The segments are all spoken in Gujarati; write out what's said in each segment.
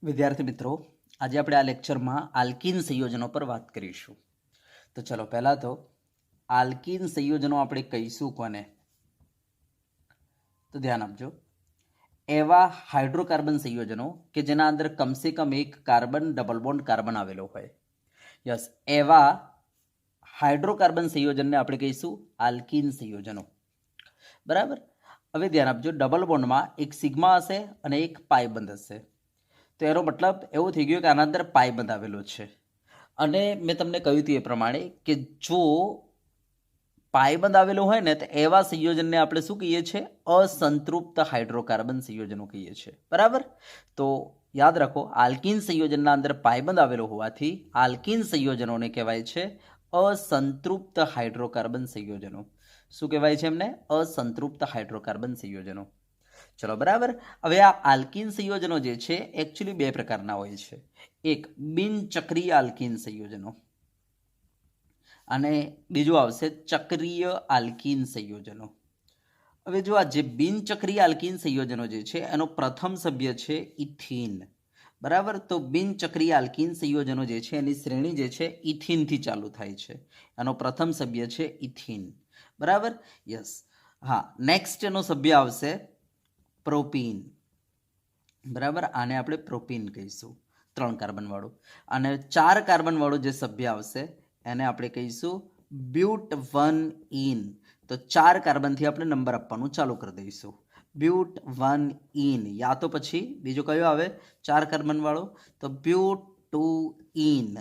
વિદ્યાર્થી મિત્રો, આજે આપણે આ લેક્ચરમાં આલ્કીન સંયોજનો પર વાત કરીશું. તો ચલો પહેલા તો આલ્કીન સંયોજનો આપણે કહીશું કોને? તો ધ્યાન આપજો. એવા હાઇડ્રોકાર્બન સંયોજનો કે જેના અંદર કમસે કમ એક કાર્બન ડબલ બોન્ડ કાર્બન આવેલો હોય. યસ, એવા હાઇડ્રોકાર્બન સંયોજનને આપણે કહીશું આલ્કીન સંયોજનો. બરાબર. હવે ધ્યાન આપજો, ડબલ બોન્ડમાં એક સિગ્મા હશે અને એક પાઈ બંધ હશે. તો એનો મતલબ એવું થઈ ગયું કે આના અંદર પાઈ બંધ આવેલો છે. અને મેં તમને કહ્યું હતું એ પ્રમાણે કે જો પાઈ બંધ આવેલો હોય ને તો એવા સંયોજનને આપણે શું કહીએ છીએ? અસંતૃપ્ત હાઇડ્રોકાર્બન સંયોજનો કહીએ છીએ. બરાબર. તો યાદ રાખો, આલ્કીન સંયોજનના અંદર પાઈ બંધ આવેલો હોવાથી આલ્કીન સંયોજનોને કહેવાય છે અસંતૃપ્ત હાઇડ્રોકાર્બન સંયોજનો. શું કહેવાય છે એમને? અસંતૃપ્ત હાઇડ્રોકાર્બન સંયોજનો. ચલો બરાબર. હવે આ આલ્કીન સંયોજનો જે છે એકચ્યુઅલી બે પ્રકારના હોય છે. એક બિનચક્રીય આલ્કીન સંયોજનો અને બીજું આવશે ચક્રીય આલ્કીન સંયોજનો. હવે જો આ જે બિનચક્રીય આલ્કીન સંયોજનો જે છે એનો પ્રથમ સભ્ય છે ઇથીન. બરાબર. તો બિનચક્રીય આલ્કીન સંયોજનો જે છે એની શ્રેણી જે છે ઇથીનથી ચાલુ થાય છે. એનો પ્રથમ સભ્ય છે ઇથીન. બરાબર. યસ. હા, નેક્સ્ટ એનો સભ્ય આવશે પ્રોપીન. બરાબર. આને આપણે પ્રોપીન કહીશું, 3 કાર્બન વાળું. અને 4 કાર્બન વાળું જે સભ્ય આવશે એને આપણે કહીશું બ્યુટ-1-ઈન. તો 4 કાર્બનથી આપણે નંબર આપવાનું ચાલુ કરી દઈશું. બ્યુટ-1-ઈન, યા તો પછી બીજો કયો આવે 4 કાર્બન વાળો? તો બ્યુટ-2-ઈન.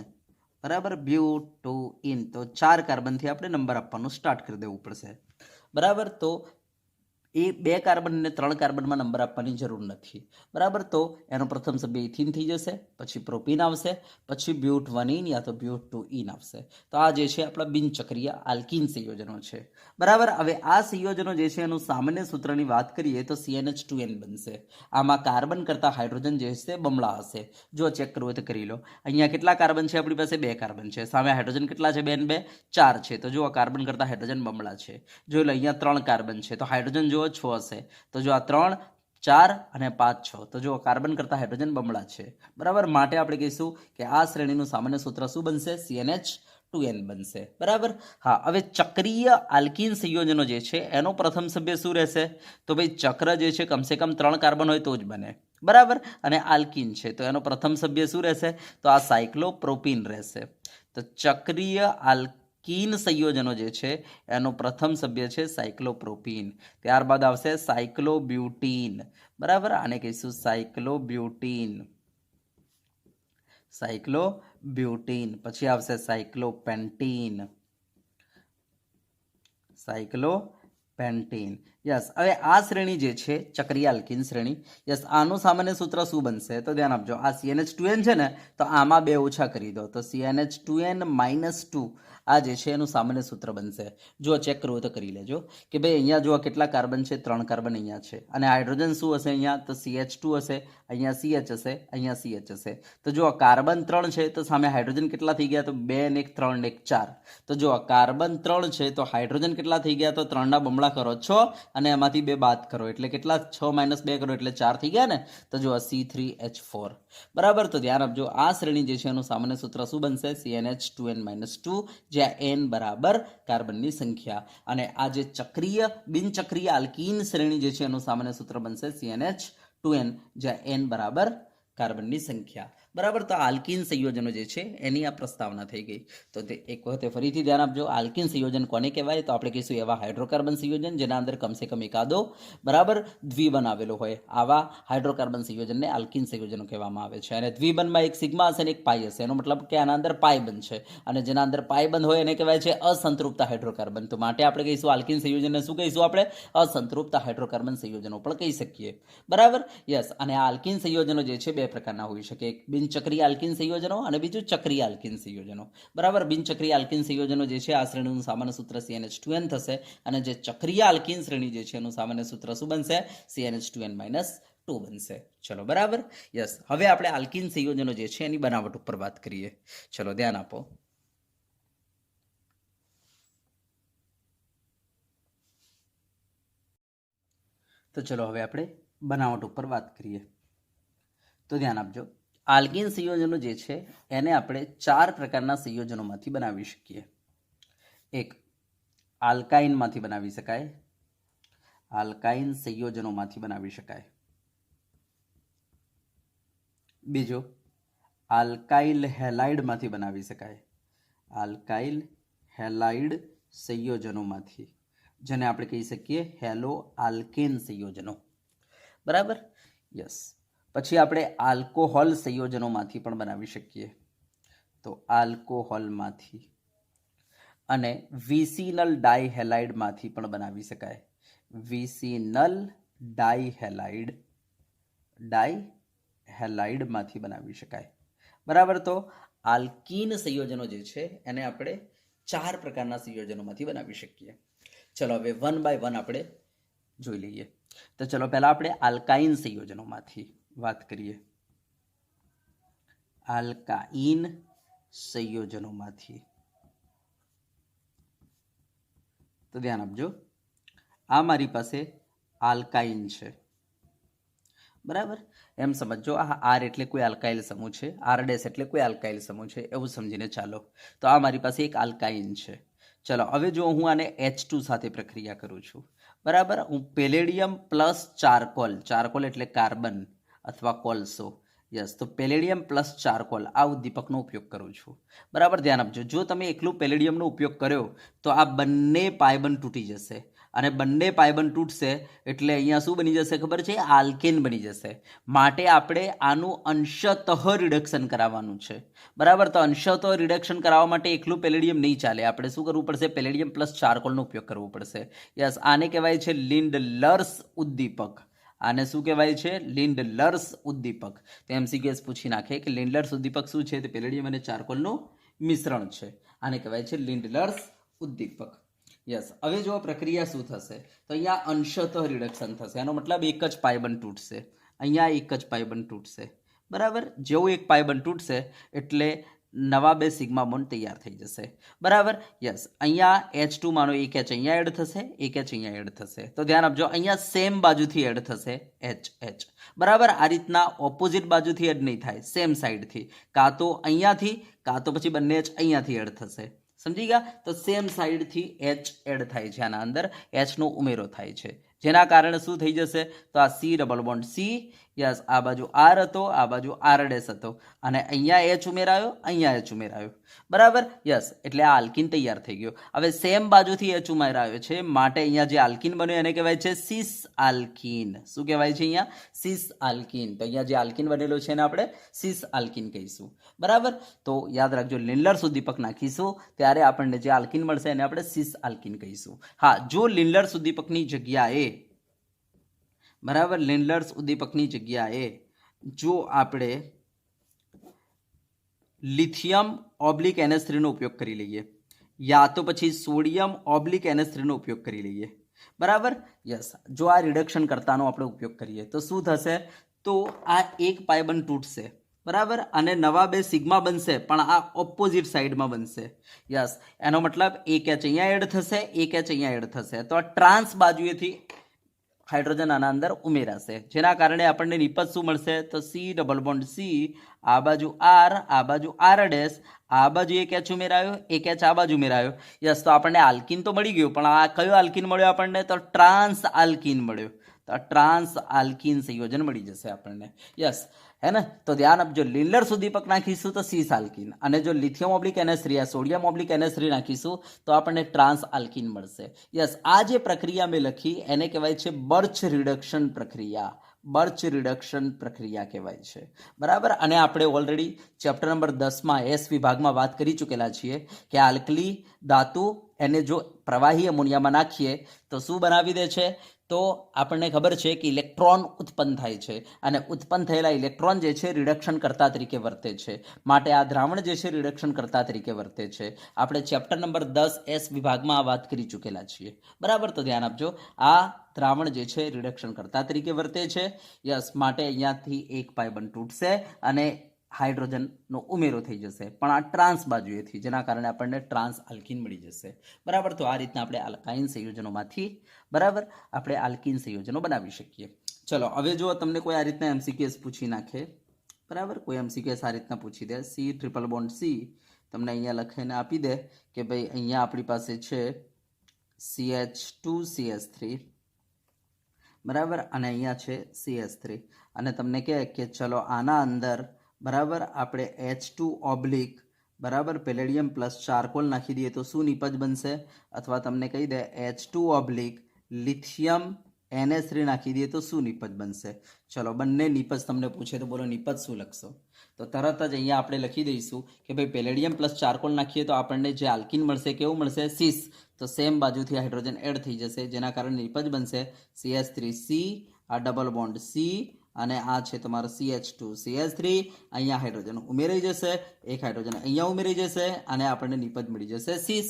બરાબર. બ્યુટ-2-ઈન. તો 4 કાર્બનથી આપણે નંબર આપવાનું સ્ટાર્ટ કરી દેવું પડશે. બરાબર. તો એ 2 કાર્બન અને 3 કાર્બનમાં નંબર આપવાની જરૂર નથી. બરાબર. તો એનો પ્રથમ સભ્ય ઇથીન થઈ જશે, પછી પ્રોપીન આવશે, પછી બ્યુટ-1-ઈન યા તો બ્યુટ-2-ઈન આવશે. તો આ જે છે આપણા બિનચક્રીય આલ્કીન સંયોજનો છે. બરાબર. હવે આ સંયોજનો જે છે એનું સામાન્ય સૂત્રની વાત કરીએ તો CnH2n બનશે. આમાં કાર્બન કરતાં હાઇડ્રોજન જે છે બમણા હશે. જો ચેક કરવું હોય તો કરી લો. અહીંયા કેટલા કાર્બન છે? આપણી પાસે 2 કાર્બન છે. સામે હાઇડ્રોજન કેટલા છે? 2 ને 2 4 છે. તો જો કાર્બન કરતાં હાઇડ્રોજન બમણા છે. જોઈ લો, અહીંયા 3 કાર્બન છે તો હાઇડ્રોજન જો 6 હશે. તો જો આ 3 4 અને 5 6. તો જો કાર્બન કરતાં હાઇડ્રોજન બમણા છે. બરાબર. માટે આપણે કહીશું કે આ શ્રેણીનું સામાન્ય સૂત્ર શું બનશે? CnH2n બનશે. બરાબર. હા, હવે ચક્રીય આલ્કીન સંયોજનો જે છે એનો પ્રથમ સભ્ય શું રહેશે? તો ભાઈ ચક્ર જે છે કમસે કમ 3 કાર્બન હોય તો જ બને. બરાબર. અને આલ્કીન છે તો એનો પ્રથમ સભ્ય શું રહેશે? તો આ સાયક્લોપ્રોપીન રહેશે. તો ચક્રીય આલ્કીન સંયોજનો જે છે એનો પ્રથમ સભ્ય છે સાયક્લોપ્રોપીન. ત્યારબાદ આવશે સાયક્લોબ્યુટીન. બરાબર. આને કહીશું સાયક્લોબ્યુટીન. સાયક્લોબ્યુટીન. પછી આવશે સાયક્લોપેન્ટીન. સાયક્લોપેન્ટીન. યસ. હવે આ શ્રેણી જે છે ચક્રીય આલ્કીન શ્રેણી, યસ, આનું સામાન્ય સૂત્ર શું બનશે? તો ધ્યાન આપજો, આ CnH2n છે ને તો આમાં 2 ઓછા કરી દો તો CnH2n -2 આ જે છે એનું સામાન્ય સૂત્ર બનશે. જો ચેક કરવું હોય તો કરી લેજો કે ભાઈ અહીંયા જો કેટલા કાર્બન છે? 3 કાર્બન અહીંયા છે. અને હાઇડ્રોજન શું હશે અહીંયા? તો CH2 હશે, અહીંયા CH હશે, અહીંયા CH હશે. તો જો કાર્બન 3 છે તો સામે હાઇડ્રોજન કેટલા થઈ ગયા? તો 2 ને 1 3 ને 1 4. તો જો કાર્બન 3 છે તો હાઇડ્રોજન કેટલા થઈ ગયા? તો 3 ના બમણા કરો 6 અને એમાંથી 2 બાદ કરો એટલે કેટલા? 6 - 2 કરો એટલે 4 થઈ ગયા ને. તો જો C3H4. બરાબર. તો ધ્યાન આપજો, આ શ્રેણી જે છે એનું સામાન્ય સૂત્ર શું બનશે? CnH2n -2, જ્યાં n બરાબર કાર્બનની સંખ્યા. અને આ જે ચક્રીય બિનચક્રીય આલ્કીન શ્રેણી જે છે એનું સામાન્ય સૂત્ર બનશે CnH2n, જ્યાં n બરાબર કાર્બનની સંખ્યા. બરાબર. તો આલ્કીન સંયોજનો જે છે એની આ પ્રસ્તાવના થઈ ગઈ. તો તે એક વખતે ફરીથી ધ્યાન આપજો, આલ્કીન સંયોજન કોને કહેવાય? તો આપણે કહીશું એવા હાઇડ્રોકાર્બન સંયોજન જેના અંદર કમસે કમ એકાદો બરાબર દ્વિબંધ આવેલો હોય. આવા હાઇડ્રોકાર્બન સંયોજનને આલ્કીન સંયોજનો કહેવામાં આવે છે. અને દ્વિબંધમાં એક સિગ્મા હશે અને એક પાઈ હશે. એનો મતલબ કે આના અંદર પાઈ બંધ છે. અને જેના અંદર પાઈ બંધ હોય એને કહેવાય છે અસંતૃપ્ત હાઇડ્રોકાર્બન. તો માટે આપણે કહીશું આલ્કીન સંયોજનને શું કહીશું? આપણે અસંતૃપ્ત હાઇડ્રોકાર્બન સંયોજનો પણ કહી શકીએ. બરાબર. યસ. અને આ આલ્કીન સંયોજનો જે છે 2 પ્રકારના હોઈ શકે, એક બિનચક્રીય આલ્કીન સંયોજનો અને બીજું ચક્રીય આલ્કીન સંયોજનો. બરાબર. બિનચક્રીય આલ્કીન સંયોજનો જે છે આ શ્રેણીનું સામાન્ય સૂત્ર CnH2n થશે. અને જે ચક્રીય આલ્કીન શ્રેણી જે છે એનું સામાન્ય સૂત્ર શું બનશે? CnH2n -2 બનશે. ચલો બરાબર. યસ. હવે આપણે આલ્કીન સંયોજનો જે છે એની બનાવટ ઉપર વાત કરીએ. ચલો ધ્યાન આપો. તો ચલો હવે આપણે બનાવટ ઉપર વાત કરીએ. તો ધ્યાન આપજો, આલ્કીન સંયોજનો જે છે એને આપણે 4 પ્રકારના સંયોજનોમાંથી બનાવી શકીએ. એક આલ્કાઇનમાંથી બનાવી શકાય, આલ્કાઇન સંયોજનોમાંથી બનાવી શકાય. બીજો આલ્કાઇલ હેલાઇડમાંથી બનાવી શકાય, આલ્કાઇલ હેલાઇડ સંયોજનોમાંથી, જેને આપણે કહી શકીએ હેલો આલ્કેન સંયોજનો. બરાબર, યસ. પછી આપણે આલ્કોહોલ સંયોજનોમાંથી પણ બનાવી શકીએ, તો આલ્કોહોલમાંથી. અને વિસિનલ ડાયહેલાઇડમાંથી પણ બનાવી શકાય, વિસિનલ ડાયહેલાઇડમાંથી બનાવી શકાય. બરાબર, તો આલ્કીન સંયોજનો જે છે એને આપણે 4 પ્રકારના સંયોજનોમાંથી બનાવી શકીએ. ચલો હવે 1 બાય 1 આપણે જોઈ લઈએ. તો ચલો પહેલા આપણે આલ્કાઇન સંયોજનોમાંથી વાત કરીએ. આલ્કાઇન સંયોજનોમાંથી તો ધ્યાન આપજો, આ મારી પાસે આલ્કાઇન છે. બરાબર, એમ સમજો આ આર એટલે કોઈ આલ્કાઇલ સમૂહ છે, આર ડેશ એટલે કોઈ આલ્કાઇલ સમૂહ છે, એવું સમજીને ચાલો. તો આ મારી પાસે એક આલ્કાઇન છે. ચલો હવે જો હું આને H2 સાથે પ્રક્રિયા કરું છું, બરાબર, હું પેલેડિયમ પ્લસ ચારકોલ, ચારકોલ એટલે કાર્બન અથવા કોલસો, યસ, તો પેલેડિયમ પ્લસ ચારકોલ આ ઉદ્દીપકનો ઉપયોગ કરું છું. બરાબર, ધ્યાન આપજો, જો તમે એકલું પેલેડિયમનો ઉપયોગ કર્યો તો આ બંને પાયબંધ તૂટી જશે, અને બંને પાયબંધ તૂટશે એટલે અહીંયા શું બની જશે ખબર છે? આલ્કેન બની જશે. માટે આપણે આનું અંશતઃ રિડક્શન કરાવવાનું છે. બરાબર, તો અંશતઃ રિડક્શન કરાવવા માટે એકલું પેલેડિયમ નહીં ચાલે, આપણે શું કરવું પડશે? પેલેડિયમ પ્લસ ચારકોલનો ઉપયોગ કરવો પડશે. યસ, આને કહેવાય છે લિન્ડલર્સ ઉદ્દીપક. આને શું કહેવાય છે? લિન્ડલર્સ ઉદ્દીપક. તો એમસીક્યુએસ પૂછી નાખે કે લિન્ડલર્સ ઉદ્દીપક શું છે? તે પેલેડિયમ અને ચારકોલનું મિશ્રણ છે. આને કહેવાય છે લિન્ડલર્સ ઉદ્દીપક. યસ, હવે જો પ્રક્રિયા શું થશે તો અહીંયા અંશતઃ રિડક્શન થશે. એનો મતલબ એક જ પાયબંધ તૂટશે, અહીંયા એક જ પાયબંધ તૂટશે. બરાબર, જેવું એક પાયબંધ તૂટશે એટલે નવા 2 સિગ્મા બોન્ડ તૈયાર થઈ જશે. બરાબર, યસ, અહીંયા H2 માનો એક H અહીંયા એડ થશે, એક H અહીંયા એડ થશે. તો ધ્યાન આપજો, અહીંયા સેમ બાજુથી એડ થશે H. બરાબર, આ રીતના ઓપોઝિટ બાજુથી એડ નહીં થાય, સેમ સાઈડથી, કાં તો અહીંયાથી કાં તો પછી બંને H અહીંયાથી એડ થશે. સમજી ગયા? તો સેમ સાઈડથી H એડ થાય છે, આના અંદર Hનો ઉમેરો થાય છે, જેના કારણે શું થઈ જશે? તો આ C double bond C, yes, આ બાજુ R હતો, આ બાજુ R ડેશ હતો, અને અહીંયા H ઉમેરાયો, અહીંયા H ઉમેરાયો. બરાબર, યસ, એટલે આ આલ્કીન તૈયાર થઈ ગયો. હવે સેમ બાજુથી H ઉમેરાયો છે, માટે અહીંયા જે આલ્કીન બન્યો એને કહેવાય છે સિસ આલ્કીન. શું કહેવાય છે અહીંયા? સિસ આલ્કીન. તો અહીંયા જે આલ્કીન બનેલો છે એને આપણે સિસ આલ્કીન કહીશું. બરાબર, તો યાદ રાખજો, લિન્ડલર્સ ઉદ્દીપક નાખીશું ત્યારે આપણને જે આલ્કીન મળશે એને આપણે સિસ આલ્કીન કહીશું. હા, જો લિન્ડલર્સ ઉદ્દીપકની જગ્યાએ, બરાબર, લિન્ડલર્સ ઉદ્દીપકની જગ્યાએ જો આપણે લિથિયમ ઓબ્લિક NH3 નો ઉપયોગ કરી લઈએ, યા તો પછી સોડિયમ ઓબ્લિક NH3 નો ઉપયોગ કરી લઈએ. બરાબર, યસ, જો આ રિડક્શન કરતાનો આપણે ઉપયોગ કરીએ તો શું થશે? તો આ એક પાયબંધ તૂટશે, બરાબર, અને નવા 2 સિગ્મા બનશે, પણ આ ઓપોઝિટ સાઈડમાં બનશે. યસ, એનો મતલબ એક H અહીંયા એડ થશે, એક H અહીંયા એડ થશે, તો આ ટ્રાન્સ બાજુએથી હાઇડ્રોજન આના અંદર ઉમેરાશે, જેના કારણે આપણને નિપજ શું મળશે? તો C ડબલ બોન્ડ C, આ બાજુ R, આ બાજુ R ડેશ, આ બાજુ એક H ઉમેરાયો, એક H આ બાજુ ઉમેરાયો. યસ, તો આપણને આલ્કીન તો મળી ગયું, પણ આ કયો આલ્કીન મળ્યો આપણને? તો ટ્રાન્સ આલ્કીન મળ્યો. તો ટ્રાન્સ આલ્કીન સંયોજન મળી જશે આપણને. યસ, હે ને? તો ધ્યાન આપજો, લિન્ડલર્સ ઉદ્દીપક નાખીશું તો સિસ આલ્કીન, અને જો lithium oblique NH3 sodium oblique NH3 નાખીશું તો આપણને ટ્રાન્સ આલ્કીન મળશે. યસ, આ જે પ્રક્રિયા મેં લખી એને કહેવાય છે બર્ચ રિડક્શન પ્રક્રિયા. બર્ચ રિડક્શન પ્રક્રિયા કહેવાય છે. બરાબર, અને આપણે ઓલરેડી ચેપ્ટર નંબર 10માં S વિભાગમાં વાત કરી ચૂકેલા છીએ કે આલ્કલી ધાતુ એને જો પ્રવાહી અમોનિયામાં નાખીએ તો શું બનાવી દે છે? તો આપણને ખબર છે કે ઇલેક્ટ્રોન ઉત્પન્ન થાય છે, અને ઉત્પન્ન થયેલા ઇલેક્ટ્રોન જે છે રિડક્શન કર્તા તરીકે વર્તે છે. માટે આ દ્રાવણ જે છે રિડક્શન કર્તા તરીકે વર્તે છે. આપણે ચેપ્ટર નંબર 10 S વિભાગમાં આ વાત કરી ચૂકેલા છીએ. બરાબર, તો ધ્યાન આપજો, આ દ્રાવણ જે છે રિડક્શન કર્તા તરીકે વર્તે છે. યસ, માટે અહીંયાથી એક પાયબંધ તૂટશે અને હાઇડ્રોજનનો ઉમેરો થઈ જશે, પણ આ ટ્રાન્સ બાજુએથી, જેના કારણે આપણને ટ્રાન્સ આલ્કીન મળી જશે. બરાબર, તો આ રીતના આપણે આલ્કાઇન સંયોજનોમાંથી, બરાબર, આપણે આલ્કીન સંયોજનો બનાવી શકીએ. ચલો હવે જો તમને કોઈ આ રીતના એમસીક્યુએસ પૂછી નાખે, બરાબર. કોઈ એમસીક્યુ આ રીતના પૂછી દે, સી ટ્રિપલ બોન્ડ સી તમને અહીંયા લખીને આપી દે કે ભાઈ અહીંયા આપણી પાસે છે CH2CH3, બરાબર, અને અહીંયા છે CH3, અને તમને કહે કે ચલો આના અંદર બરાબર આપણે H2 ઓબ્લિક બરાબર પેલેડિયમ પ્લસ ચારકોલ નાખી દઈએ તો શું નિપજ બનશે, અથવા તમને કહી દે H2 ઓબ્લિક લિથિયમ NH3 નાખી દઈએ તો શું નિપજ બનશે. ચલો બંને નિપજ તમને પૂછે તો બોલો નિપજ શું લખશો? તો તરત જ અહીંયા આપણે લખી દઈશું કે ભાઈ પેલેડિયમ પ્લસ ચારકોલ નાખીએ તો આપણને જે આલ્કિન મળશે કેવું મળશે, સીસ. તો સેમ બાજુથી હાઇડ્રોજન એડ થઈ જશે, જેના કારણે નિપજ બનશે CH3C, આ ડબલ બોન્ડ C, અને આ છે તમારો CH2CH3. અહીંયા હાઇડ્રોજન ઉમેરાઈ જશે, એક હાઇડ્રોજન અહીંયા ઉમેરાઈ જશે, અને આપણને નિપજ મળી જશે સીસ.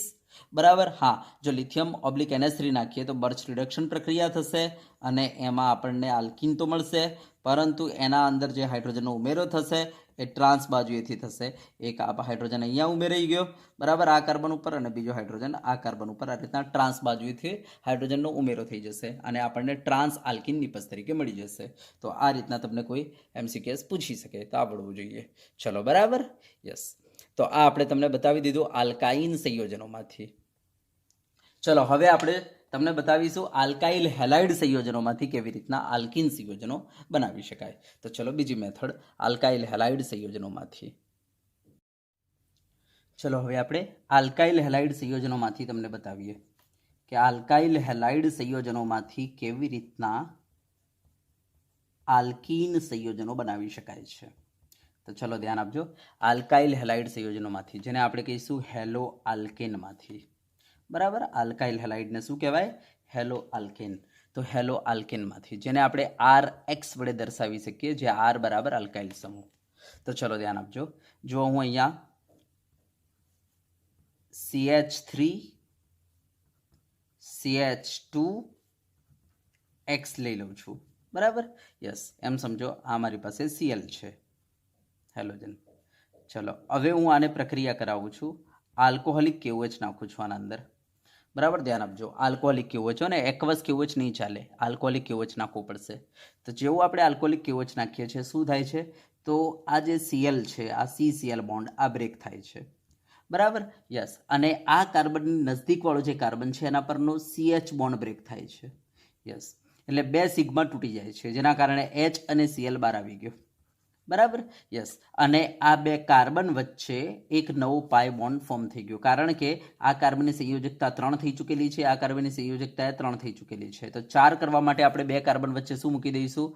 બરાબર. હા, જો લિથિયમ ઓબ્લિક NH3 નાખીએ તો બર્ચ રિડક્શન પ્રક્રિયા થશે અને એમાં આપણને આલ્કિન તો મળશે, પરંતુ એના અંદર જે હાઇડ્રોજનનો ઉમેરો થશે એ ટ્રાન્સ બાજુએથી થશે. એક આ હાઇડ્રોજન અહીંયા ઉમેરાઈ ગયો બરાબર આ કાર્બન ઉપર, અને બીજો હાઇડ્રોજન આ કાર્બન ઉપર. આ રીતના ટ્રાન્સ બાજુએથી હાઇડ્રોજનનો ઉમેરો થઈ જશે અને આપણને ટ્રાન્સ આલ્કિન નિપજ તરીકે મળી જશે. તો આ રીતના તમને કોઈ એમસીક્યુએસ પૂછી શકે તો આવડવું જોઈએ. ચલો બરાબર. યસ. તો આ આપણે તમને બતાવી દીધું આલ્કાઇન સંયોજનોમાંથી. ચલો હવે આપણે તમને બતાવીશું આલ્કાઇલ હેલાઇડ સંયોજનોમાંથી કેવી રીતના આલ્કિન સંયોજનો બનાવી શકાય. તો ચલો બીજી મેથડ આલ્કાઇલ હેલાઇડ સંયોજનોમાંથી. ચલો હવે આપણે આલ્કાઇલ હેલાઇડ સંયોજનોમાંથી તમને બતાવીએ કે આલ્કાઇલ હેલાઇડ સંયોજનોમાંથી કેવી રીતના આલ્કીન સંયોજનો બનાવી શકાય છે. તો ચલો ધ્યાન આપજો. આલ્કાઇલ હેલાઇડ સંયોજનોમાંથી, જેને આપણે કહીશું હેલો આલ્કેનમાંથી, બરાબર. આલ્કાઇલ હેલાઇડને શું કહેવાય? Hello alkane. તો હેલો આલ્કેનમાંથી, જેને આપણે RX વડે દર્શાવી શકીએ, જે R બરાબર આલ્કાઇલ સમૂહ. તો ચલો ધ્યાન આપજો. જો હું અહીંયા CH3CH2X લઈ લઉં છું, બરાબર. યસ, એમ સમજો આ મારી પાસે Cl છે, હેલોજન. ચલો હવે હું આને પ્રક્રિયા કરાવું છું. આલ્કોહોલિક KOH નાખું છું આના અંદર, બરાબર. ધ્યાન આપજો. આલ્કોહોલિક KOH, ને એક્વસ KOH નહીં ચાલે, આલ્કોહોલિક KOH નાખવું પડશે. તો જેવું આપણે આલ્કોહોલિક KOH નાખીએ છીએ શું થાય છે, તો આ જે Cl છે, આ CCl બોન્ડ આ બ્રેક થાય છે, બરાબર. યસ, અને આ કાર્બનની નજદીકવાળો જે કાર્બન છે એના પરનો CH બોન્ડ બ્રેક થાય છે. યસ, એટલે બે સિગ્મા તૂટી જાય છે, જેના કારણે H અને Cl બહાર આવી ગયો, બરાબર. યસ, અને આ બે કાર્બન વચ્ચે એક નવો પાય બોન્ડ ફોર્મ થઈ ગયો, કારણ કે આ કાર્બનની સંયોજકતા 3 થઈ ચૂકેલી છે, આ કાર્બનની સંયોજકતા 3 થઈ ચૂકેલી છે. તો 4 કરવા માટે આપણે બે કાર્બન વચ્ચે શું મૂકી દઈશું?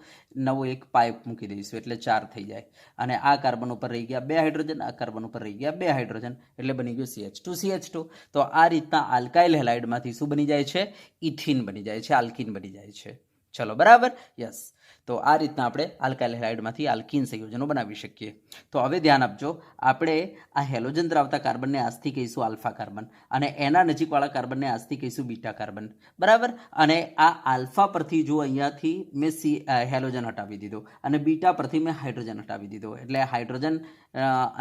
નવો એક પાઇપ મૂકી દઈશું, એટલે 4 થઈ જાય. અને આ કાર્બન ઉપર રહી ગયા 2 હાઇડ્રોજન, આ કાર્બન ઉપર રહી ગયા 2 હાઇડ્રોજન, એટલે બની ગયું CH2CH2. તો આ રીતના આલ્કાઇલ હેલાઇડમાંથી શું બની જાય છે? ઇથિન બની જાય છે, આલ્કિન બની જાય છે. ચલો બરાબર. યસ, તો આ રીતના આપણે આલ્કાઇલ હેલાઇડમાંથી આલ્કિન સંયોજનો બનાવી શકીએ. તો હવે ધ્યાન આપજો. આપણે આ હેલોજન ધરાવતા કાર્બનને આજથી કહીશું આલ્ફા કાર્બન, અને એના નજીકવાળા કાર્બનને આજથી કહીશું બીટા કાર્બન, બરાબર. અને આ આલ્ફા પરથી જો અહીંયાથી મેં હેલોજન હટાવી દીધો, અને બીટા પરથી મેં હાઇડ્રોજન હટાવી દીધો, એટલે હાઇડ્રોજન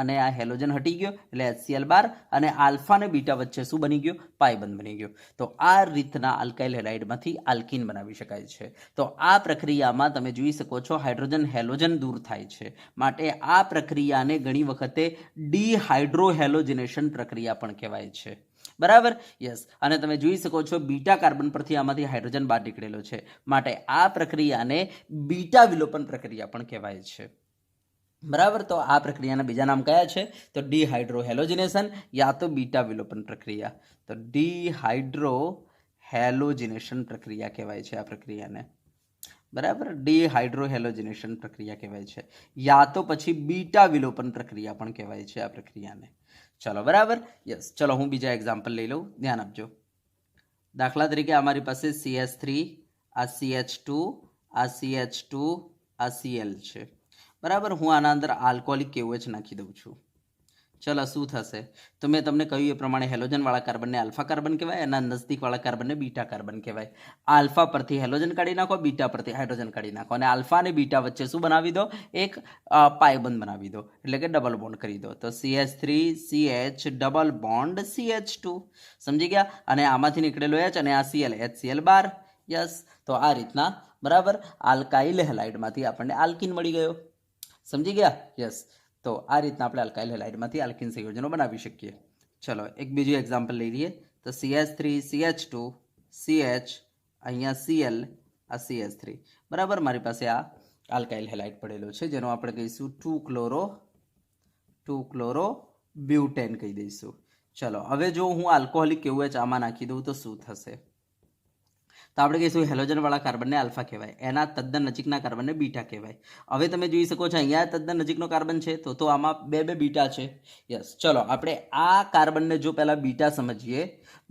અને આ હેલોજન હટી ગયો, એટલે HCl બાર, અને આલ્ફા અને બીટા વચ્ચે શું બની ગયું? પાઈ બંધ બની ગયો. તો આ રીતના આલ્કાઇલ હેલાઇડમાંથી આલ્કિન બનાવી શકાય છે. તો આ પ્રક્રિયામાં તમે જોઈ શકો છો હાઇડ્રોજન હેલોજન દૂર થાય છે, માટે આ પ્રક્રિયાને ઘણી વખતે ડિહાઇડ્રોહેલોજિનેશન પ્રક્રિયા પણ કહેવાય છે, બરાબર. યસ, અને તમે જોઈ શકો છો બીટા કાર્બન પરથી આમાંથી હાઇડ્રોજન બહાર નીકળેલો છે, માટે આ પ્રક્રિયાને બીટા વિલોપન પ્રક્રિયા પણ કહેવાય છે, બરાબર. તો આ પ્રક્રિયાના બીજા નામ કયા છે? તો ડિહાઇડ્રોહેલોજિનેશન યા તો બીટા વિલોપન પ્રક્રિયા. તો ડિહાઇડ્રોહેલોજિનેશન પ્રક્રિયા કહેવાય છે આ પ્રક્રિયાને, બરાબર. ડિહાઇડ્રોહેલોજિનેશન પ્રક્રિયા કહેવાય છે, યા તો પછી બીટા વિલોપન પ્રક્રિયા પણ કહેવાય છે આ પ્રક્રિયાને. ચલો બરાબર. યસ, ચલો હું બીજા એક્ઝામ્પલ લઈ લઉં, ધ્યાન આપજો. દાખલા તરીકે અમારી પાસે CH3, આ CH2, આ CH2, આ Cl છે, બરાબર. હું આના અંદર આલ્કોહોલિક KOH નાખી દઉં છું. ચલો શું થશે? તો મેં તમને કહ્યું એ પ્રમાણે હેલોજનવાળા કાર્બનને આલ્ફા કાર્બન કહેવાય, એના નજદીકવાળા કાર્બનને બીટા કાર્બન કહેવાય. આલ્ફા પરથી હેલોજન કાઢી નાખો, બીટા પરથી હાઇડ્રોજન કાઢી નાખો, અને આલ્ફા અને બીટા વચ્ચે શું બનાવી દો? એક પાયબંધ બનાવી દો, એટલે કે ડબલ બોન્ડ કરી દો. તો CH3CH ડબલ બોન્ડ CH2, સમજી ગયા? અને આમાંથી નીકળેલો H અને આ Cl, HCl બાર. યસ, તો આ રીતના, બરાબર, આલ્કાઇલ હેલાઇડમાંથી આપણને આલ્કિન મળી ગયો. સમજી ગયા? યસ. તો આ રીતના આપણે અલ્કાઇલ હેલાઇડમાંથી આલ્કીન સંયોજનો બનાવી શકીએ. ચલો એક બીજું એક્ઝામ્પલ લઈ લઈએ. તો CH3 CH2 CH, અહીંયા Cl, આ CH3. બરાબર, મારી પાસે આ આલ્કાઇલ હેલાઇડ પડેલો છે જેનો આપણે કહીશું 2 બ્યુટેન કહી દઈશું. ચલો હવે જો હું આલ્કોહોલિક KOH આમાં નાખી દઉં તો શું થશે? તો આપણે કહીશું હેલોજનવાળા કાર્બનને આલ્ફા કહેવાય, એના તદ્દન નજીકના કાર્બનને બીટા કહેવાય. હવે તમે જોઈ શકો છો અહીંયા તદ્દન નજીકનો કાર્બન છે તો આમાં બે બીટા છે. યસ. ચલો આપણે આ કાર્બનને જો પહેલા બીટા સમજીએ,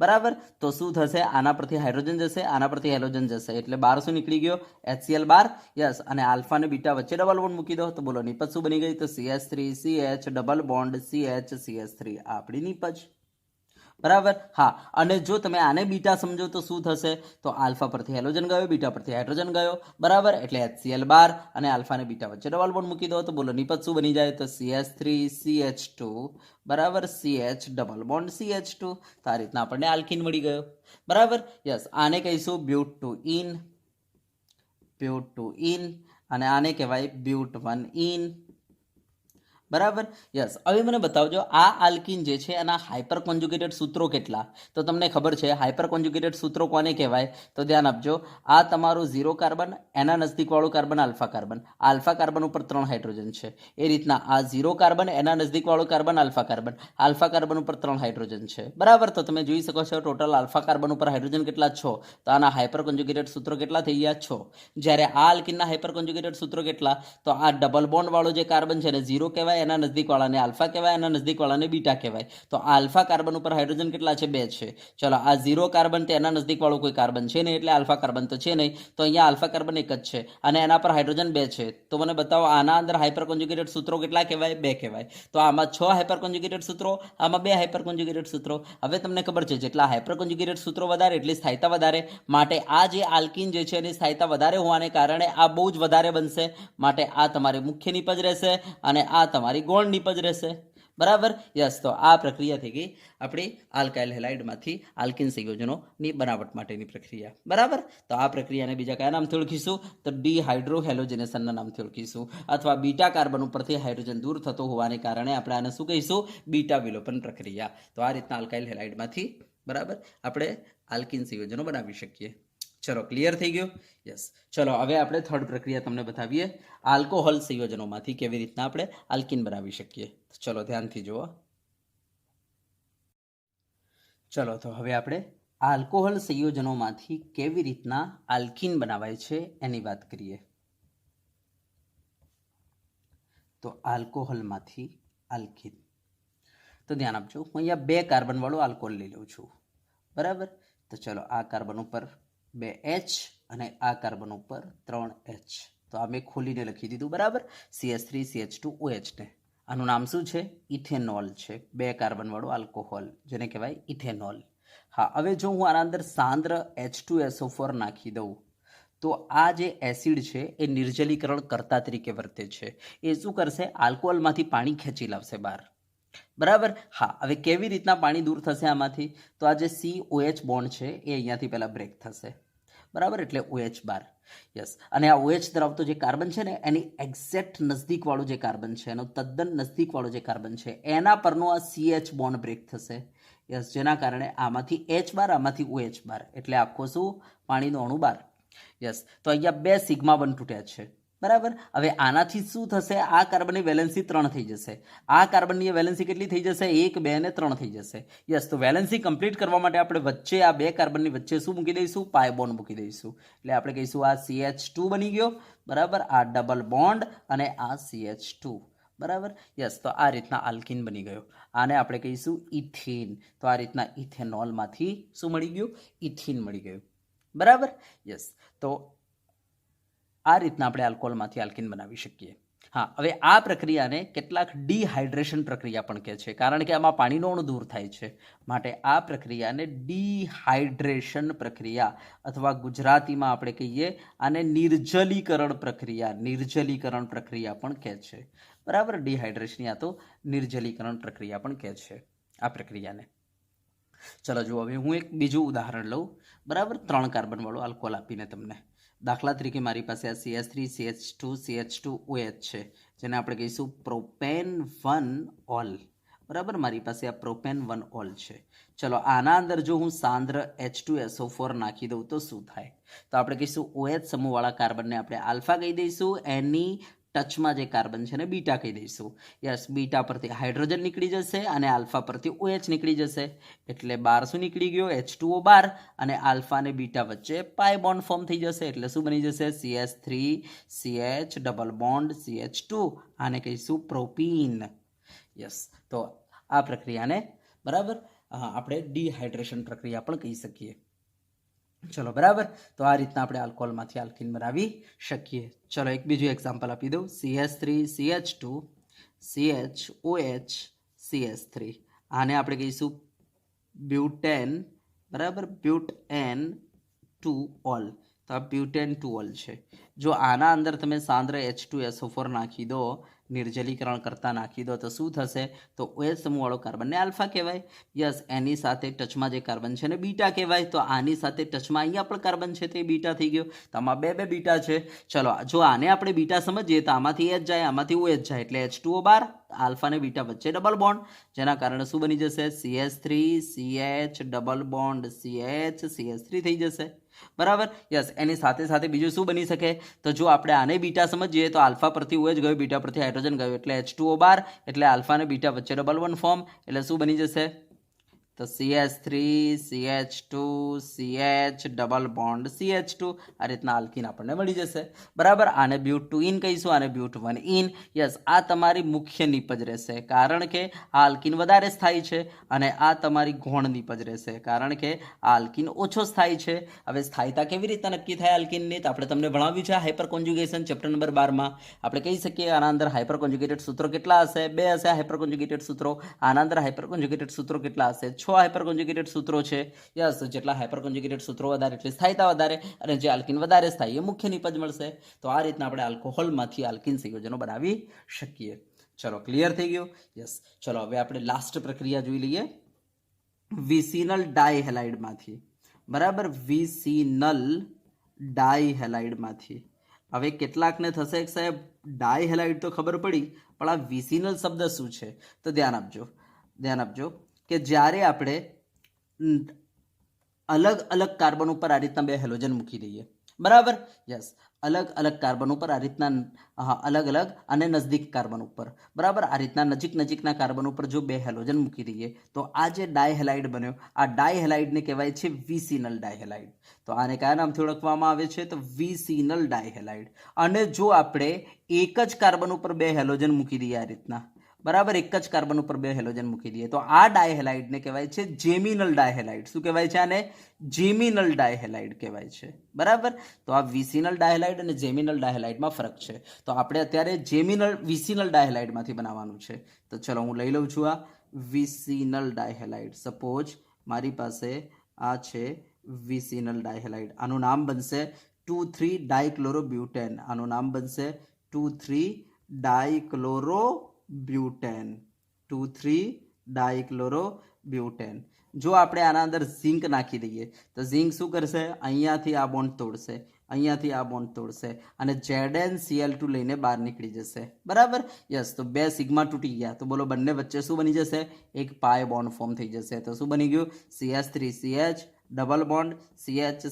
બરાબર, તો શું થશે? આના પરથી હાઇડ્રોજન જશે, આના પરથી હેલોજન જશે, એટલે 12 શું નીકળી ગયો? HCl બાર. યસ. અને આલ્ફા અને બીટા વચ્ચે ડબલ બોન્ડ મૂકી દો તો બોલો નિપજ શું બની ગઈ? તો CH3 CH double bond CH CH3 આપણી નિપજ. બરાબર. હા, અને જો તમે આને બીટા સમજો તો શું થશે? તો આલ્ફા પરથી હેલોજન ગયો, બીટા પરથી હાઇડ્રોજન ગયો, બરાબર, એટલે HCl બાર અને આલ્ફા અને બીટા વચ્ચે ડબલ બોન્ડ મૂકી દો તો બોલો નિપજ શું બની જાય? તો CH3 CH2 બરાબર CH ડબલ બોન્ડ CH2. તો આ રીતના આપણને આલ્કીન મળી ગયો. બરાબર. યસ. આને કહીશું બ્યુટ ટુ ઇન અને આને કહેવાય બ્યુટ 1 ઇન. બરાબર. યસ. હવે મને બતાવજો આ આલ્કીન જે છે એના હાઇપર કોન્જુગેટેડ સૂત્રો કેટલા? તો તમને ખબર છે હાઇપર કોન્જુગેટેડ સૂત્રો કોને કહેવાય? તો ધ્યાન આપજો. આ તમારું 0 કાર્બન, એના નજદીકવાળું કાર્બન આલ્ફા કાર્બન ઉપર 3 હાઇડ્રોજન છે. એ રીતના આ 0 કાર્બન, એના નજદીકવાળું કાર્બન આલ્ફા કાર્બન ઉપર 3 હાઇડ્રોજન છે. બરાબર. તો તમે જોઈ શકો છો ટોટલ આલ્ફા કાર્બન ઉપર હાઇડ્રોજન કેટલા? 6. તો આના હાઇપર કોન્જુગેટેડ સૂત્રો કેટલા થઈ ગયા? 6. જ્યારે આ આલ્કીનના હાઇપર કોન્જુગેટેડ સૂત્રો કેટલા? તો આ ડબલ બોન્ડ વાળો જે કાર્બન છે ને 0 કહેવાય, એના નજદીકવાળાને આલ્ફા કહેવાય, એના નજદીકવાળાને બીટા કહેવાય. તો આલ્ફા કાર્બન ઉપર હાઇડ્રોજન કેટલા છે? 2 છે. ચલો આ 0 કાર્બન તે એના નજદીકવાળું કોઈ કાર્બન છે નહીં એટલે આલ્ફા કાર્બન તો છે નહીં, તો અહીંયા આલ્ફા કાર્બન એક જ છે અને એના પર હાઇડ્રોજન 2 છે. તો મને બતાવો આના અંદર હાઇપર કોન્જુગેટેડ સૂત્રો કેટલા કહેવાય? 2 કહેવાય. તો આમાં 6 હાઇપર કોન્જુગેટેડ સૂત્રો, આમાં 2 હાઇપર કોન્જુગેટેડ સૂત્રો. હવે તમને ખબર છે જેટલા હાઇપર કોન્જુગેટેડ સૂત્રો વધારે એટલી સ્થાયિતા વધારે. માટે આ જે આલ્કીન જે છે એની સ્થાયિતા વધારે હોવાને કારણે આ બહુ જ વધારે બનશે. માટે આ તમારી મુખ્ય નિપજ રહેશે અને આ તમારી ગૌણ નિપજ રહેશે. બરાબર. યસ. તો આ પ્રક્રિયા થઈ ગઈ આપણી આલ્કાઇલ હેલાઇડમાંથી આલ્કીન સંયોજનોની બનાવટ માટેની પ્રક્રિયા. બરાબર. તો આ પ્રક્રિયાને બીજા કયા નામથી ઓળખીશું? તો ડિહાઇડ્રોહેલોજનેશનના નામથી ઓળખીશું. અથવા બીટા કાર્બન ઉપરથી હાઇડ્રોજન દૂર થતો હોવાને કારણે આપણે આને શું કહીશું? બીટા વિલોપન પ્રક્રિયા. તો આ રીતના આલ્કાઇલ હેલાઇડમાંથી બરાબર આપણે આલ્કીન સંયોજનો બનાવી શકીએ. ચલો ક્લિયર થઈ ગયો? યસ. ચલો હવે આપણે થર્ડ પ્રક્રિયા તમને બતાવીએ આલ્કોહોલ સંયોજનોમાંથી કેવી રીતના આપણે આલ્કીન બનાવી શકીએ. ચલો ધ્યાનથી જુઓ. ચલો તો હવે આપણે આલ્કોહોલ સંયોજનોમાંથી કેવી રીતના આલ્કીન બનાવાય છે એની વાત કરીએ. તો આલ્કોહોલમાંથી આલ્કીન. તો ધ્યાન આપજો, હું અહીંયા 2 કાર્બન વાળું આલ્કોહોલ લઈ લઉં છું. બરાબર. તો ચલો આ કાર્બન ઉપર 2H અને આ કાર્બન ઉપર 3H. તો આ મેં ખોલીને લખી દીધું. બરાબર. CH3 CH2OH ને આનું નામ શું છે? ઇથેનોલ છે. 2 કાર્બન વાળું આલ્કોહોલ જેને કહેવાય ઇથેનોલ. હા, હવે જો હું આના અંદર સાંદ્ર H2SO4 નાખી દઉં તો આ જે એસિડ છે એ નિર્જલીકરણ કર્તા તરીકે વર્તે છે. એ શું કરશે? આલ્કોહોલમાંથી પાણી ખેંચી લાવશે બહાર. બરાબર. હા, હવે કેવી રીતના પાણી દૂર થશે આમાંથી? તો આ જે COH બોન્ડ છે એ અહીંયાથી પહેલાં બ્રેક થશે. બરાબર. એટલે OH બાર. યસ. અને આ OH ધરાવતો જે કાર્બન છે ને એની એક્ઝેક્ટ નજદીકવાળું જે કાર્બન છે, એનો તદ્દન નજદીકવાળો જે કાર્બન છે એના પરનો આ CH બોન્ડ બ્રેક થશે. યસ. જેના કારણે આમાંથી H બાર, આમાંથી OH બાર, એટલે આખો શું? પાણીનો અણુ બાર. યસ. તો અહીંયા 2 સિગ્મા બોન્ડ તૂટ્યા છે. બરાબર. હવે આનાથી શું થશે? આ કાર્બનની વેલેન્સી 3 થઈ જશે. આ કાર્બનની વેલેન્સી કેટલી થઈ જશે? 1, 2 અને 3 થઈ જશે. યસ. તો વેલેન્સી કમ્પ્લીટ કરવા માટે આપણે વચ્ચે આ 2 કાર્બનની વચ્ચે શું મૂકી દઈશું? પાય બોન્ડ મૂકી દઈશું. એટલે આપણે કહીશું આ CH2 બની ગયો. બરાબર. આ ડબલ બોન્ડ અને આ CH2. બરાબર. યસ. તો આ રીતના આલ્કીન બની ગયો. આને આપણે કહીશું ઇથીન. તો આ રીતના ઇથેનોલમાંથી શું મળી ગયું? ઇથીન મળી ગયું. બરાબર. યસ. તો આ રીતના આપણે આલ્કોહોલમાંથી આલ્કીન બનાવી શકીએ. હા, હવે આ પ્રક્રિયાને કેટલાક ડિહાઇડ્રેશન પ્રક્રિયા પણ કહે છે, કારણ કે આમાં પાણીનો અણુ દૂર થાય છે. માટે આ પ્રક્રિયાને ડિહાઇડ્રેશન પ્રક્રિયા અથવા ગુજરાતીમાં આપણે કહીએ આને નિર્જલીકરણ પ્રક્રિયા પણ કહે છે. બરાબર. ડિહાઇડ્રેશન યા તો નિર્જલીકરણ પ્રક્રિયા પણ કહે છે આ પ્રક્રિયાને. ચલો જુઓ, હવે હું એક બીજું ઉદાહરણ લઉં. બરાબર. 3 કાર્બન વાળું આલ્કોહોલ આપીને તમને. દાખલા તરીકે મારી પાસે આ CH3 CH2 CH2OH છે જેને આપણે કહીશું પ્રોપેન 1 ઓલ. બરાબર, મારી પાસે આ પ્રોપેન 1 ઓલ છે. ચલો આના અંદર જો હું સાંદ્ર H2SO4 નાખી દઉં તો શું થાય? તો આપણે કહીશું OH સમૂહવાળા કાર્બનને આપણે આલ્ફા કહી દઈશું, એની ટચમાં જે કાર્બન છે ને બીટા કહી દઈશું. યસ, બીટા પરથી હાઇડ્રોજન નીકળી જશે અને આલ્ફા પરથી OH નીકળી જશે, એટલે બાર શું નીકળી ગયો? H2O બાર, અને આલ્ફા અને બીટા વચ્ચે પાઈ બોન્ડ ફોર્મ થઈ જશે, એટલે શું બની જશે? CH3 CH double bond CH2, આને કહીશું પ્રોપીન. યસ, તો આ પ્રક્રિયાને બરાબર આપણે ડિહાઇડ્રેશન પ્રક્રિયા પણ કહી શકીએ. ચલો બરાબર, તો આ રીતના આપણે આલ્કોહોલમાંથી આલ્કીન બનાવી શકીએ. ચલો એક બીજું એક્ઝામ્પલ આપી દઉં. CH3 CH2 CHOH CH3, આને આપણે કહીશું બ્યુટેન. બરાબર, બ્યુટેન 2 ઓલ. તો આ બ્યુટેન 2 ઓલ છે. જો આના અંદર તમે સાંદ્ર H2SO4 નાખી દો, નિર્જલીકરણ કરતાં નાખી દો, તો શું થશે? તો OH સમૂહવાળો કાર્બનને આલ્ફા કહેવાય. યસ, એની સાથે ટચમાં જે કાર્બન છે ને બીટા કહેવાય. તો આની સાથે ટચમાં અહીંયા પણ કાર્બન છે તે બીટા થઈ ગયો. તો આમાં બે બીટા છે. ચલો જો આને આપણે બીટા સમજીએ તો આમાંથી H જાય, આમાંથી OH જાય, એટલે H2O બાર, આલ્ફા અને બીટા વચ્ચે ડબલ બોન્ડ, જેના કારણે શું બની જશે? CH3 CH double bond CH CH3 થઈ જશે. બરાબર, યસ. એની સાથે સાથે બીજું શું બની શકે? તો જો આપણે આને બીટા સમજીએ તો આલ્ફા પરથી OH ગયો, બીટા પરથી હાઇડ્રોજન ગયો, એટલે H2O બાર, એટલે આલ્ફા અને બીટા વચ્ચે ડબલ બોન્ડ ફોર્મ, એટલે શું બની જશે? તો CH3 CH2 CH double bond CH2, આ રીતના આલ્કીન આપણને મળી જશે. બરાબર, આને બ્યુટ 2 ઇન કહીશું, આને બ્યુટ 1 ઇન. યસ, આ તમારી મુખ્ય નીપજ રહેશે, કારણ કે આ આલ્કીન વધારે સ્થાયી છે, અને આ તમારી ગૌણ નીપજ રહેશે, કારણ કે આ આલ્કીન ઓછો સ્થાયી છે. હવે સ્થાયીતા કેવી રીતના નક્કી થાય આલ્કીનની? તો આપણે તમને ભણાવ્યું છે હાઇપર કોન્જ્યુગેશન ચેપ્ટર નંબર 12માં. આપણે કહી શકીએ આના અંદર હાઇપર કોન્જ્યુગેટેડ સૂત્રો કેટલા હશે? 2 હશે હાઇપર કોન્જ્યુગેટેડ સૂત્રો. આના અંદર હાઇપર કોન્જ્યુગેટેડ સૂત્રો કેટલા હશે? 6 હાઇપર કોન્જ્યુગેટેડ સૂત્રો છે. યસ, જેટલા હાઇપર કોન્જ્યુગેટેડ સૂત્રો વધારે એટલી સ્થાયીતા વધારે, અને જે આલ્કીન વધારે સ્થાયી એ મુખ્ય નીપજ મળશે. તો આ રીતના આપણે આલ્કોહોલમાંથી આલ્કીન સંયોજનો બનાવી શકીએ. ચલો, ક્લિયર થઈ ગયું? યસ. ચલો હવે આપણે લાસ્ટ પ્રક્રિયા જોઈ લઈએ, વિસિનલ ડાયહેલાઇડમાંથી. બરાબર, વિસિનલ ડાયહેલાઇડમાંથી. હવે કેટલાકને થશે કે સાહેબ ડાયહેલાઇડ તો ખબર પડી, પણ આ વિસિનલ શબ્દ શું છે? તો ધ્યાન આપજો કે જ્યારે આપણે અલગ અલગ કાર્બન ઉપર આ રીતના બે હેલોજન મૂકી દઈએ. બરાબર, યસ, અલગ અલગ કાર્બન ઉપર આ રીતના અલગ અલગ અને નજદીક કાર્બન ઉપર, બરાબર, આ રીતના નજીકના કાર્બન ઉપર જો બે હેલોજન મૂકી દઈએ તો આ જે ડાયહેલાઇડ બન્યો, આ ડાયહેલાઇડને કહેવાય છે વિસિનલ ડાયહેલાઇડ. તો આને કયા નામથી ઓળખવામાં આવે છે? તો વિસિનલ ડાયહેલાઇડ. અને જો આપણે એક જ કાર્બન ઉપર બે હેલોજન મૂકી દઈએ આ રીતના, બરાબર, એક જ કાર્બન ઉપર બે હેલોજન મૂકી દઈએ, તો આ ડાયહેલાઇડને કહેવાય છે જેમિનલ ડાયહેલાઇડ. શું કહેવાય છે આને? જેમિનલ ડાયહેલાઇડ કહેવાય છે. બરાબર, તો આ વિસિનલ ડાયહેલાઇડ અને જેમિનલ ડાયહેલાઇડમાં ફરક છે. તો આપણે અત્યારે વિસિનલ ડાયહેલાઇડમાંથી બનાવવાનું છે. તો ચલો હું લઈ લઉં છું આ વિસિનલ ડાયહેલાઇડ. સપોઝ મારી પાસે આ છે વિસિનલ ડાયહેલાઇડ. આનું નામ બનશે 2,3 ડાયક્લોરોબ્યુટેન. આનું નામ બનશે 2,3 ડાયક્લોરોબ્યુટેન. 2,3 ડાયક્લોરોબ્યુટેન. જો આપણે આના અંદર ઝિંક નાખી દઈએ તો ઝિંક શું કરશે? અહીંયાથી આ બોન્ડ તોડશે, અહીંયાથી આ બોન્ડ તોડશે, અને ZnCl2 લઈને બહાર નીકળી જશે. બરાબર, યસ. તો બે સિગ્મા તૂટી ગયા, તો બોલો બંને વચ્ચે શું બની જશે? એક પાય બોન્ડ ફોર્મ થઈ જશે. તો શું બની ગયું? CH3CH ડબલ બોન્ડ CH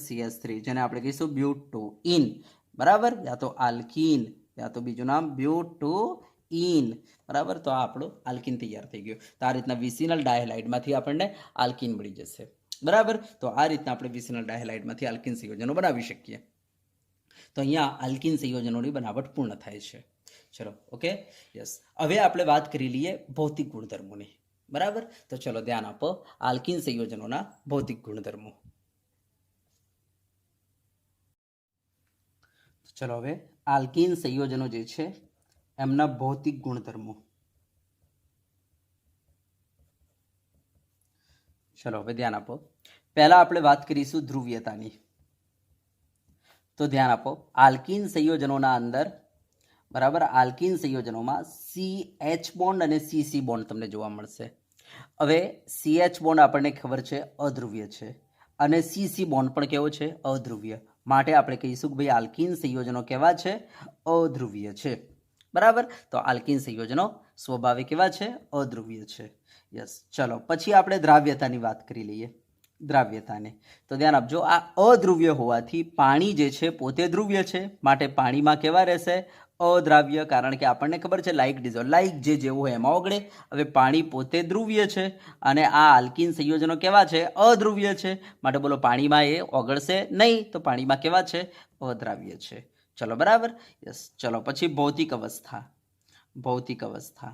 જેને આપણે કહીશું બ્યુટ 2 ઇન. બરાબર, યા તો આલ્કીન, યા તો બીજું નામ બ્યુટ 2 ઇન. બરાબર, તો આ આપણો આલ્કીન તૈયાર થઈ ગયો. તો આ રીતના વિસિનલ ડાયહેલાઇડમાંથી આપણને આલ્કીન મળી જશે. બરાબર, તો આ રીતના આપણે વિસિનલ ડાયહેલાઇડમાંથી આલ્કીન સંયોજનો બનાવી શકીએ. તો અહીંયા આલ્કીન સંયોજનોની બનાવટ પૂર્ણ થાય છે. ચલો, ઓકે, યસ. હવે આપણે વાત કરી લઈએ ભૌતિક ગુણધર્મોની. બરાબર, તો ચલો ધ્યાન આપો આલ્કીન સંયોજનોના ભૌતિક ગુણધર્મો. ચલો હવે આલ્કીન સંયોજનો જે છે એમના ભૌતિક ગુણધર્મો. ચલો હવે ધ્યાન આપો. પહેલા આપણે વાત કરીશું ધ્રુવીયતાની. તો ધ્યાન આપો, આલ્કીન સંયોજનોના અંદર, બરાબર, આલ્કીન સંયોજનોમાં CH બોન્ડ અને CC બોન્ડ તમને જોવા મળશે. હવે CH બોન્ડ આપણને ખબર છે અધ્રુવીય છે, અને CC બોન્ડ પણ કેવો છે? અધ્રુવીય. માટે આપણે કહીશું કે ભાઈ આલ્કીન સંયોજનો કેવા છે? અધ્રુવીય છે. બરાબર. તો આલ્કિન સંયોજનો સ્વભાવે કેવા છે? અધ્રુવીય છે. યસ. ચલો પછી આપણે દ્રાવ્યતાની વાત કરી લઈએ. દ્રાવ્યતાને તો ધ્યાન આપજો, આ અધ્રુવ્ય હોવાથી પાણી જે છે પોતે ધ્રુવ્ય છે, માટે પાણીમાં કેવા રહેશે? અદ્રાવ્ય. કારણ કે આપણને ખબર છે લાઇક ડિઝોલ્વ, લાઇક જે જેવું હોય એમાં ઓગળે. હવે પાણી પોતે ધ્રુવ્ય છે અને આ આલ્કિન સંયોજનો કેવા છે? અધ્રુવ્ય છે, માટે બોલો પાણીમાં એ ઓગળશે નહીં, તો પાણીમાં કેવા છે? અદ્રાવ્ય છે. ચલો બરાબર. યસ. ચલો પછી ભૌતિક અવસ્થા. ભૌતિક અવસ્થા,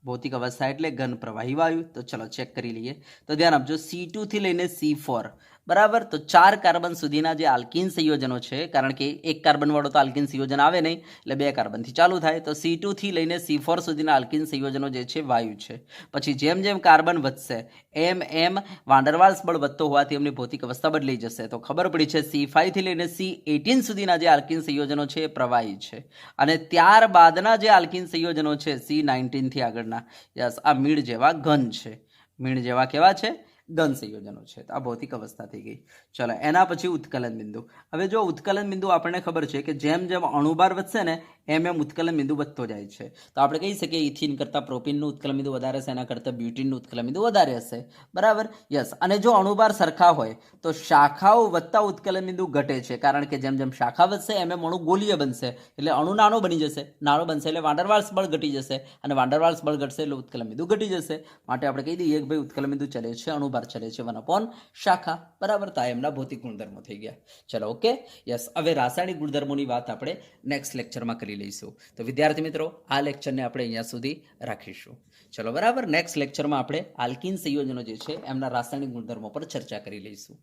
ભૌતિક અવસ્થા એટલે ઘન પ્રવાહી વાયુ. તો ચલો ચેક કરી લઈએ. તો ધ્યાન આપજો, C2 થી લઈને C4 બરાબર. તો 4 કાર્બન સુધીના જે આલ્કિન સંયોજનો છે, કારણ કે એક કાર્બન વાળો તો આલ્કિન સંયોજન આવે નહીં, એટલે 2 કાર્બનથી ચાલુ થાય. તો C2 થી લઈને C4 સુધીના આલ્કિન સંયોજનો જે છે વાયુ છે. પછી જેમ જેમ કાર્બન વધશે એમ એમ વાંડરવાલ્સ બળ વધતો હોવાથી એમની ભૌતિક અવસ્થા બદલાઈ જશે. તો ખબર પડી છે C5 થી લઈને C18 સુધીના જે આલ્કિન સંયોજનો છે એ પ્રવાહી છે, અને ત્યારબાદના જે આલ્કિન સંયોજનો છે C19 થી આગળના, યસ, આ મીણ જેવા ઘન છે. મીણ જેવા કેવા છે? ઘન સંયોજનો છે. તો આ ભૌતિક અવસ્થા થઈ ગઈ. ચલો એના પછી ઉત્કલન બિંદુ. હવે જો ઉત્કલન બિંદુ આપણને ખબર છે કે જેમ જેમ અણુભાર વધશે ને એમ એમ ઉત્કલન બિંદુ વધતો જાય છે. તો આપણે કહી શકીએ ઇથિન કરતાં પ્રોપિનનું ઉત્કલન બિંદુ વધારે હશે, એના કરતાં બ્યુટીનનું ઉત્કલન બિંદુ વધારે હશે. બરાબર. યસ. અને જો અણુભાર સરખા હોય તો શાખાઓ વધતા ઉત્કલન બિંદુ ઘટે છે, કારણ કે જેમ જેમ શાખા વધશે એમ એમ અણુ ગોલીય બનશે, એટલે અણુ નાનો બની જશે. નાનો બનશે એટલે વાંડરવાલ્સ બળ ઘટી જશે, અને વાંડરવાલ્સ બળ ઘટશે એટલે ઉત્કલન બિંદુ ઘટી જશે. માટે આપણે કહી દઈએ કે ભાઈ ઉત્કલન બિંદુ ચલે છે, અણુભાર ચલે છે 1/, શાખા. બરાબર. તો આ એમના ભૌતિક ગુણધર્મો થઈ ગયા. ચલો ઓકે. યસ. હવે રાસાયણિક ગુણધર્મોની વાત આપણે નેક્સ્ટ લેક્ચરમાં કરી લઈશું. તો વિદ્યાર્થી મિત્રો, આ લેક્ચરને આપણે અહીંયા સુધી રાખીશું. ચલો બરાબર. નેક્સ્ટ લેક્ચરમાં આપણે આલ્કિન સંયોજનો જે છે એમના રાસાયણિક ગુણધર્મો પર ચર્ચા કરી લઈશું.